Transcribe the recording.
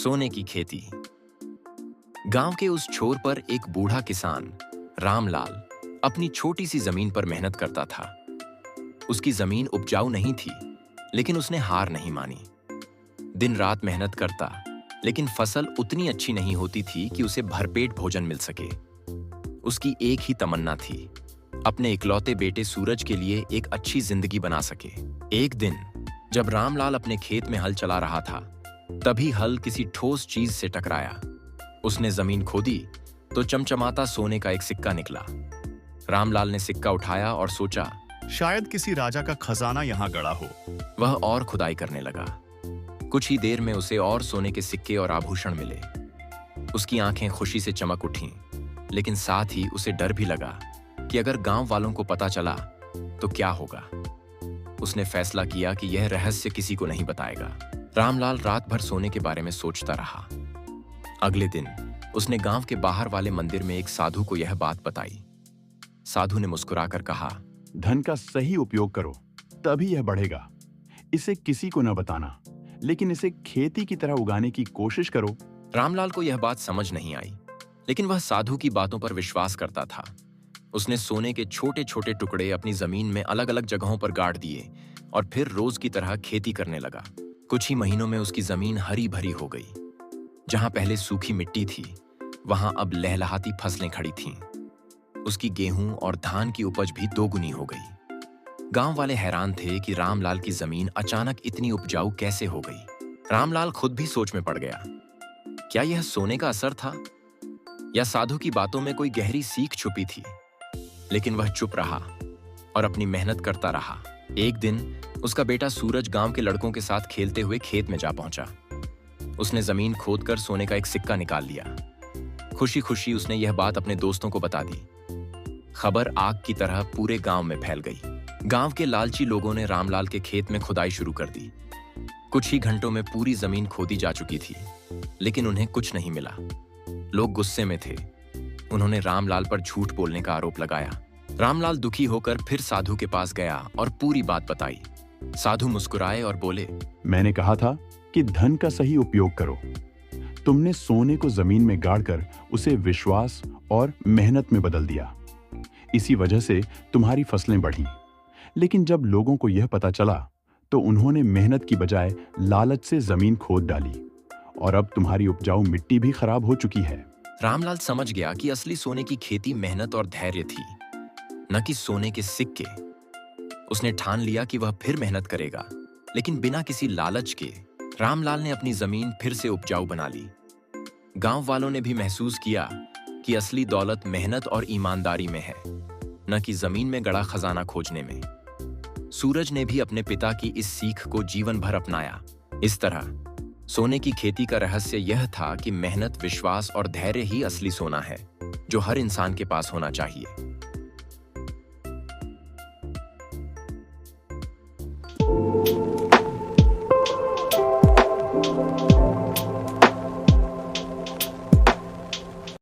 सोने की खेती। गांव के उस छोर पर एक बूढ़ा किसान रामलाल अपनी छोटी सी जमीन पर मेहनत करता था। उसकी जमीन उपजाऊ नहीं थी, लेकिन उसने हार नहीं मानी। दिन रात मेहनत करता, लेकिन फसल उतनी अच्छी नहीं होती थी कि उसे भरपेट भोजन मिल सके। उसकी एक ही तमन्ना थी, अपने इकलौते बेटे सूरज के लिए एक अच्छी जिंदगी बना सके। एक दिन जब रामलाल अपने खेत में हल चला रहा था, तभी हल किसी ठोस चीज से टकराया। उसने जमीन खोदी तो चमचमाता सोने का एक सिक्का निकला। रामलाल ने सिक्का उठाया और सोचा, शायद किसी राजा का खजाना यहाँ गड़ा हो। वह और खुदाई करने लगा। कुछ ही देर में उसे और सोने के सिक्के और आभूषण मिले। उसकी आंखें खुशी से चमक उठीं, लेकिन साथ ही उसे डर भी लगा कि अगर गांव वालों को पता चला तो क्या होगा। उसने फैसला किया कि यह रहस्य किसी को नहीं बताएगा। रामलाल रात भर सोने के बारे में सोचता रहा। अगले दिन उसने गांव के बाहर वाले मंदिर में एक साधु को यह बात बताई। साधु ने मुस्कुराकर कहा, धन का सही उपयोग करो, तभी यह बढ़ेगा। इसे किसी को न बताना, लेकिन इसे खेती की तरह उगाने की कोशिश करो। रामलाल को यह बात समझ नहीं आई, लेकिन वह साधु की बातों पर विश्वास करता था। उसने सोने के छोटे छोटे टुकड़े अपनी जमीन में अलग अलग जगहों पर गाड़ दिए और फिर रोज की तरह खेती करने लगा। कुछ ही महीनों में उसकी जमीन हरी भरी हो गई। जहां पहले सूखी मिट्टी थी, वहां अब लहलहाती फसलें खड़ी थीं। उसकी गेहूं और धान की उपज भी दोगुनी हो गई। गांव वाले हैरान थे कि रामलाल की जमीन अचानक इतनी उपजाऊ कैसे हो गई। रामलाल खुद भी सोच में पड़ गया। क्या यह सोने का असर था, या साधु की बातों में कोई गहरी सीख छुपी थी? लेकिन वह चुप रहा और अपनी मेहनत करता रहा। एक दिन उसका बेटा सूरज गांव के लड़कों के साथ खेलते हुए खेत में जा पहुंचा। उसने जमीन खोदकर सोने का एक सिक्का निकाल लिया। खुशी खुशी उसने यह बात अपने दोस्तों को बता दी। खबर आग की तरह पूरे गांव में फैल गई। गांव के लालची लोगों ने रामलाल के खेत में खुदाई शुरू कर दी। कुछ ही घंटों में पूरी जमीन खोदी जा चुकी थी, लेकिन उन्हें कुछ नहीं मिला। लोग गुस्से में थे। उन्होंने रामलाल पर झूठ बोलने का आरोप लगाया। रामलाल दुखी होकर फिर साधु के पास गया और पूरी बात बताई। साधु मुस्कुराए और बोले, मैंने कहा था कि धन का सही उपयोग करो। तुमने सोने को जमीन में गाड़कर उसे विश्वास और मेहनत में बदल दिया। इसी वजह से तुम्हारी फसलें बढ़ीं। लेकिन जब लोगों को यह पता चला तो उन्होंने मेहनत की बजाय लालच से जमीन खोद डाली, और अब तुम्हारी उपजाऊ मिट्टी भी खराब हो चुकी है। रामलाल समझ गया कि असली सोने की खेती मेहनत और धैर्य थी, न कि सोने के सिक्के। उसने ठान लिया कि वह फिर मेहनत करेगा, लेकिन बिना किसी लालच के। रामलाल ने अपनी जमीन फिर से उपजाऊ बना ली। गांव वालों ने भी महसूस किया कि असली दौलत मेहनत और ईमानदारी में है, न कि जमीन में गड़ा खजाना खोजने में। सूरज ने भी अपने पिता की इस सीख को जीवन भर अपनाया। इस तरह सोने की खेती का रहस्य यह था कि मेहनत, विश्वास और धैर्य ही असली सोना है, जो हर इंसान के पास होना चाहिए।